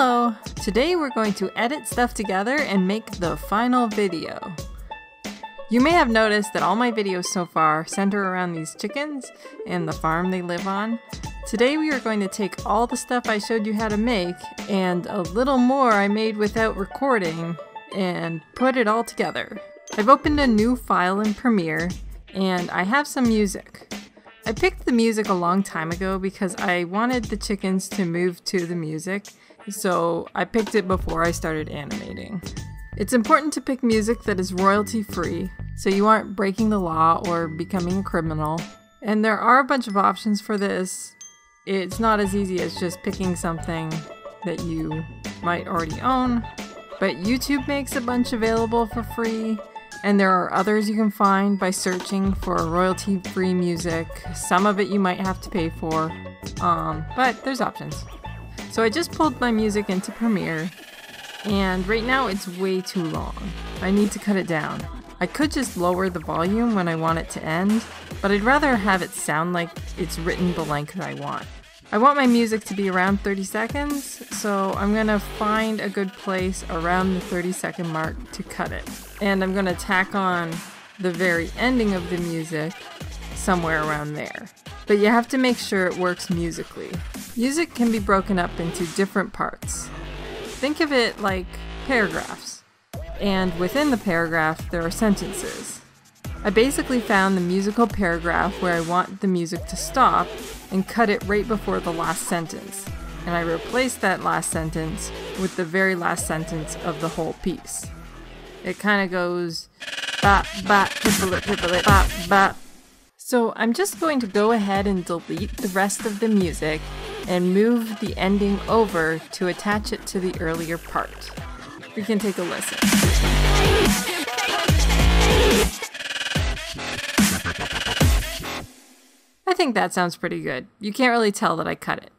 Hello! Today we're going to edit stuff together and make the final video. You may have noticed that all my videos so far center around these chickens and the farm they live on. Today we are going to take all the stuff I showed you how to make and a little more I made without recording and put it all together. I've opened a new file in Premiere and I have some music. I picked the music a long time ago because I wanted the chickens to move to the music, so I picked it before I started animating. It's important to pick music that is royalty free, so you aren't breaking the law or becoming a criminal. And there are a bunch of options for this. It's not as easy as just picking something that you might already own, but YouTube makes a bunch available for free. And there are others you can find by searching for royalty-free music. Some of it you might have to pay for, but there's options. So I just pulled my music into Premiere, and right now it's way too long. I need to cut it down. I could just lower the volume when I want it to end, but I'd rather have it sound like it's written the length I want. I want my music to be around 30 seconds, so I'm gonna find a good place around the 30-second mark to cut it. And I'm gonna tack on the very ending of the music somewhere around there. But you have to make sure it works musically. Music can be broken up into different parts. Think of it like paragraphs. And within the paragraph, there are sentences. I basically found the musical paragraph where I want the music to stop and cut it right before the last sentence. And I replaced that last sentence with the very last sentence of the whole piece. It kind of goes bop, bop, pipple-it, pipple-it, bop, bop. So I'm just going to go ahead and delete the rest of the music and move the ending over to attach it to the earlier part. We can take a listen. I think that sounds pretty good. You can't really tell that I cut it.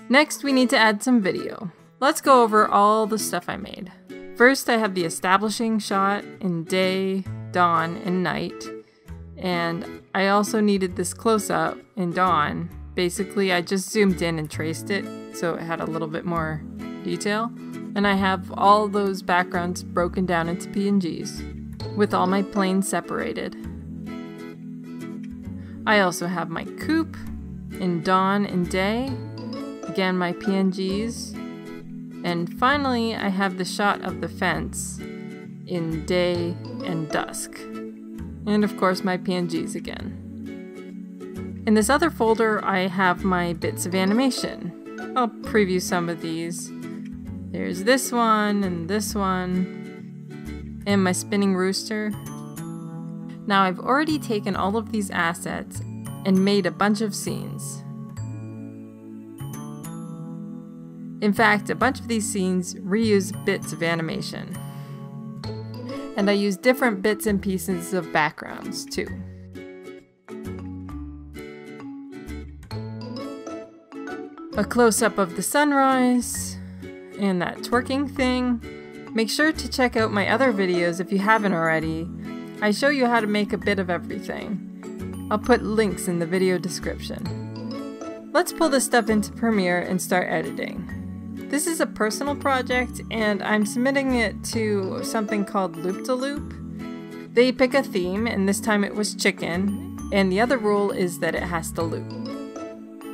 Next, we need to add some video. Let's go over all the stuff I made. First, I have the establishing shot in day, dawn, and night. And I also needed this close-up in dawn. Basically, I just zoomed in and traced it, so it had a little bit more detail. And I have all those backgrounds broken down into PNGs, with all my planes separated. I also have my coop in dawn and day, again my PNGs, and finally I have the shot of the fence in day and dusk, and of course my PNGs again. In this other folder I have my bits of animation. I'll preview some of these. There's this one, and my spinning rooster. Now I've already taken all of these assets and made a bunch of scenes. In fact, a bunch of these scenes reuse bits of animation. And I use different bits and pieces of backgrounds too. A close-up of the sunrise and that twerking thing. Make sure to check out my other videos if you haven't already. I show you how to make a bit of everything. I'll put links in the video description. Let's pull this stuff into Premiere and start editing. This is a personal project and I'm submitting it to something called Loop-to-Loop. They pick a theme, and this time it was chicken, and the other rule is that it has to loop.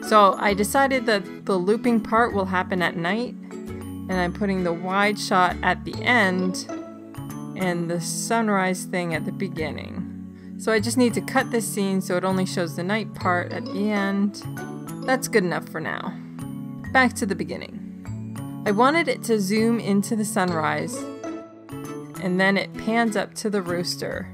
So I decided that the looping part will happen at night, and I'm putting the wide shot at the end and the sunrise thing at the beginning. So I just need to cut this scene so it only shows the night part at the end. That's good enough for now. Back to the beginning. I wanted it to zoom into the sunrise, and then it pans up to the rooster.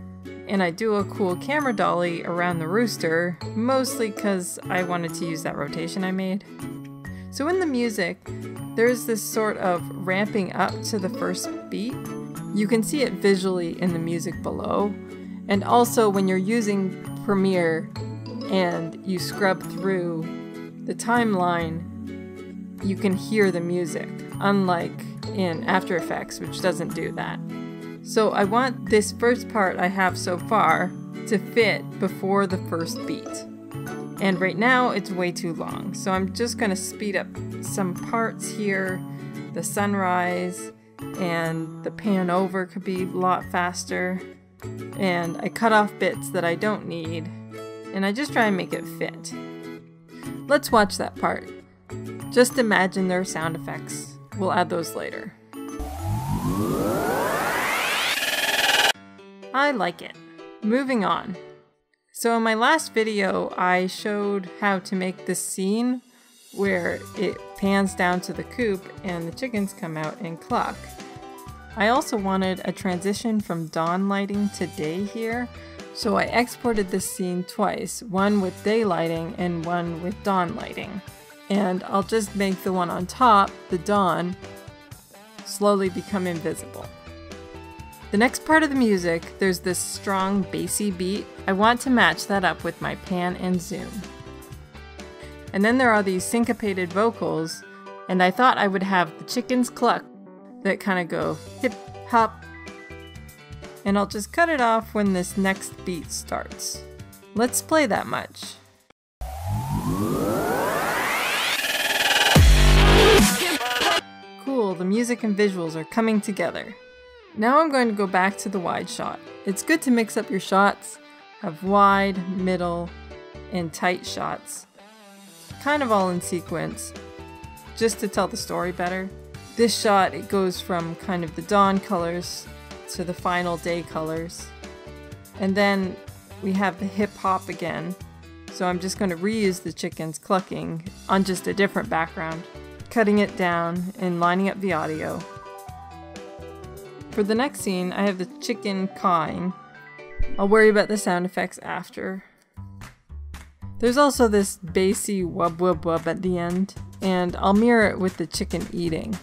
And I do a cool camera dolly around the rooster, mostly because I wanted to use that rotation I made. So in the music, there's this sort of ramping up to the first beat. You can see it visually in the music below, and also when you're using Premiere and you scrub through the timeline, you can hear the music, unlike in After Effects, which doesn't do that. So I want this first part I have so far to fit before the first beat. And right now it's way too long, so I'm just going to speed up some parts here the sunrise, and the pan over could be a lot faster. And I cut off bits that I don't need, and I just try and make it fit. Let's watch that part. Just imagine there are sound effects. We'll add those later. I like it. Moving on. So in my last video, I showed how to make this scene where it pans down to the coop and the chickens come out and cluck. I also wanted a transition from dawn lighting to day here, so I exported this scene twice, one with day lighting and one with dawn lighting. And I'll just make the one on top, the dawn, slowly become invisible. The next part of the music, there's this strong bassy beat. I want to match that up with my pan and zoom. And then there are these syncopated vocals, and I thought I would have the chickens cluck that kind of go hip hop. And I'll just cut it off when this next beat starts. Let's play that much. Cool, the music and visuals are coming together. Now I'm going to go back to the wide shot. It's good to mix up your shots, have wide, middle, and tight shots, kind of all in sequence, just to tell the story better. This shot, it goes from kind of the dawn colors to the final day colors. And then we have the hip hop again. So I'm just going to reuse the chickens clucking on just a different background, cutting it down and lining up the audio. For the next scene, I have the chicken cawing. I'll worry about the sound effects after. There's also this bassy wub wub wub at the end, and I'll mirror it with the chicken eating.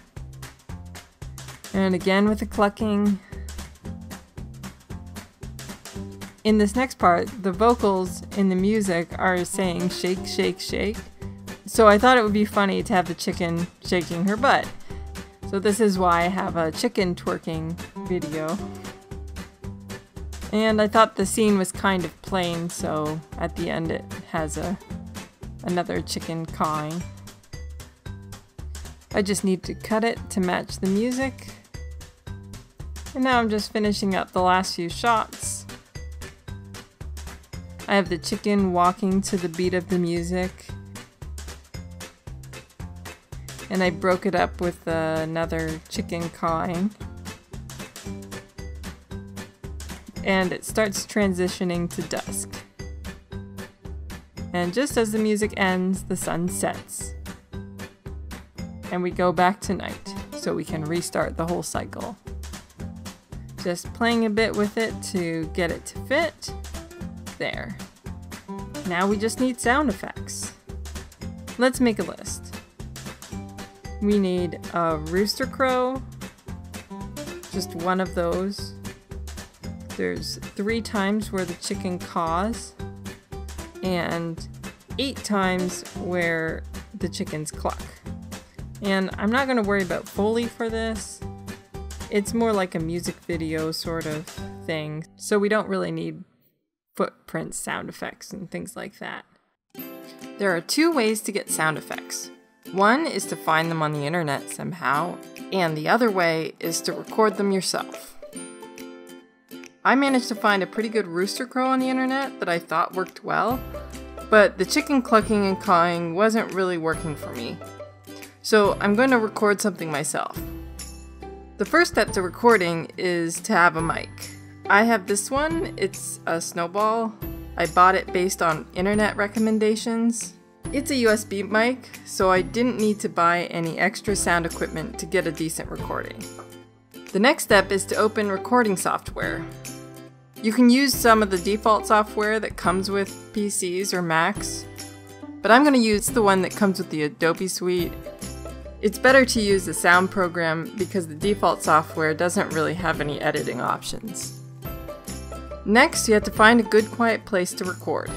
And again with the clucking. In this next part, the vocals in the music are saying shake, shake, shake. So I thought it would be funny to have the chicken shaking her butt. So this is why I have a chicken twerking video. And I thought the scene was kind of plain, so at the end it has another chicken cawing. I just need to cut it to match the music. And now I'm just finishing up the last few shots. I have the chicken walking to the beat of the music. And I broke it up with another chicken cawing. And it starts transitioning to dusk. And just as the music ends, the sun sets. And we go back to night, so we can restart the whole cycle. Just playing a bit with it to get it to fit. There. Now we just need sound effects. Let's make a list. We need a rooster crow, just one of those. There's 3 times where the chicken caws, and 8 times where the chickens cluck. And I'm not going to worry about Foley for this. It's more like a music video sort of thing, so we don't really need footprint sound effects and things like that. There are 2 ways to get sound effects. One is to find them on the internet somehow, and the other way is to record them yourself. I managed to find a pretty good rooster crow on the internet that I thought worked well, but the chicken clucking and cawing wasn't really working for me. So I'm going to record something myself. The first step to recording is to have a mic. I have this one, it's a Snowball. I bought it based on internet recommendations. It's a USB mic, so I didn't need to buy any extra sound equipment to get a decent recording. The next step is to open recording software. You can use some of the default software that comes with PCs or Macs, but I'm going to use the one that comes with the Adobe suite. It's better to use the sound program because the default software doesn't really have any editing options. Next, you have to find a good quiet place to record.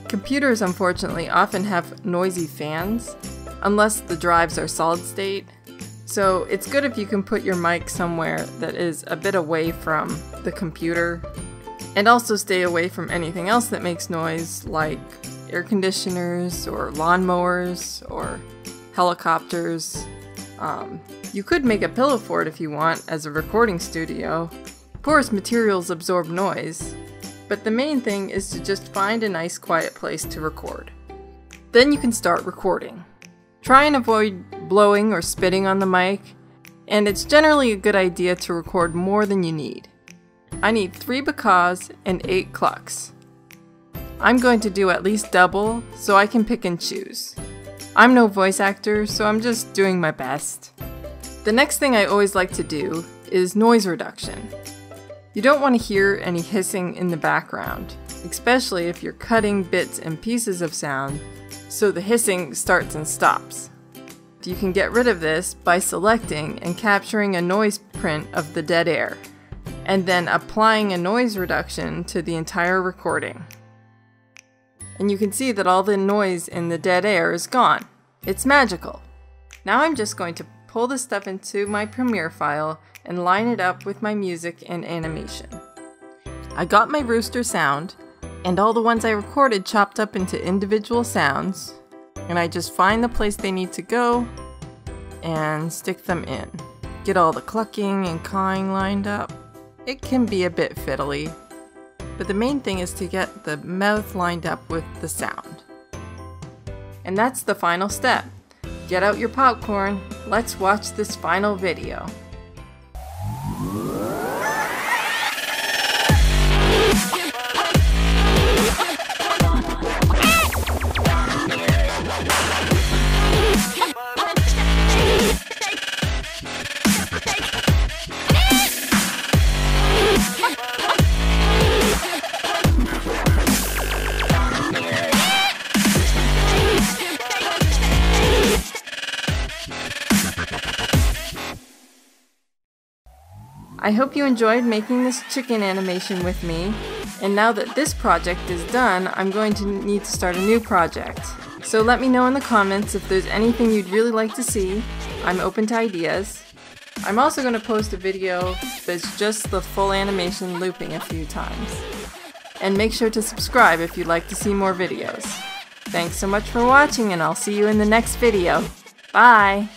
Computers, unfortunately, often have noisy fans, unless the drives are solid state. So it's good if you can put your mic somewhere that is a bit away from the computer, and also stay away from anything else that makes noise, like air conditioners or lawnmowers or helicopters. You could make a pillow fort if you want as a recording studio. Porous materials absorb noise, but the main thing is to just find a nice quiet place to record. Then you can start recording. Try and avoid blowing or spitting on the mic, and it's generally a good idea to record more than you need. I need 3 bacahs and 8 clucks. I'm going to do at least double so I can pick and choose. I'm no voice actor, so I'm just doing my best. The next thing I always like to do is noise reduction. You don't want to hear any hissing in the background, especially if you're cutting bits and pieces of sound, so the hissing starts and stops. You can get rid of this by selecting and capturing a noise print of the dead air, and then applying a noise reduction to the entire recording. And you can see that all the noise in the dead air is gone. It's magical. Now I'm just going to pull this stuff into my Premiere file and line it up with my music and animation. I got my rooster sound and all the ones I recorded chopped up into individual sounds, and I just find the place they need to go and stick them in. Get all the clucking and cawing lined up. It can be a bit fiddly, but the main thing is to get the mouth lined up with the sound. And that's the final step. Get out your popcorn, let's watch this final video. I hope you enjoyed making this chicken animation with me, and now that this project is done, I'm going to need to start a new project. So let me know in the comments if there's anything you'd really like to see. I'm open to ideas. I'm also going to post a video that's just the full animation looping a few times. And make sure to subscribe if you'd like to see more videos. Thanks so much for watching, and I'll see you in the next video. Bye!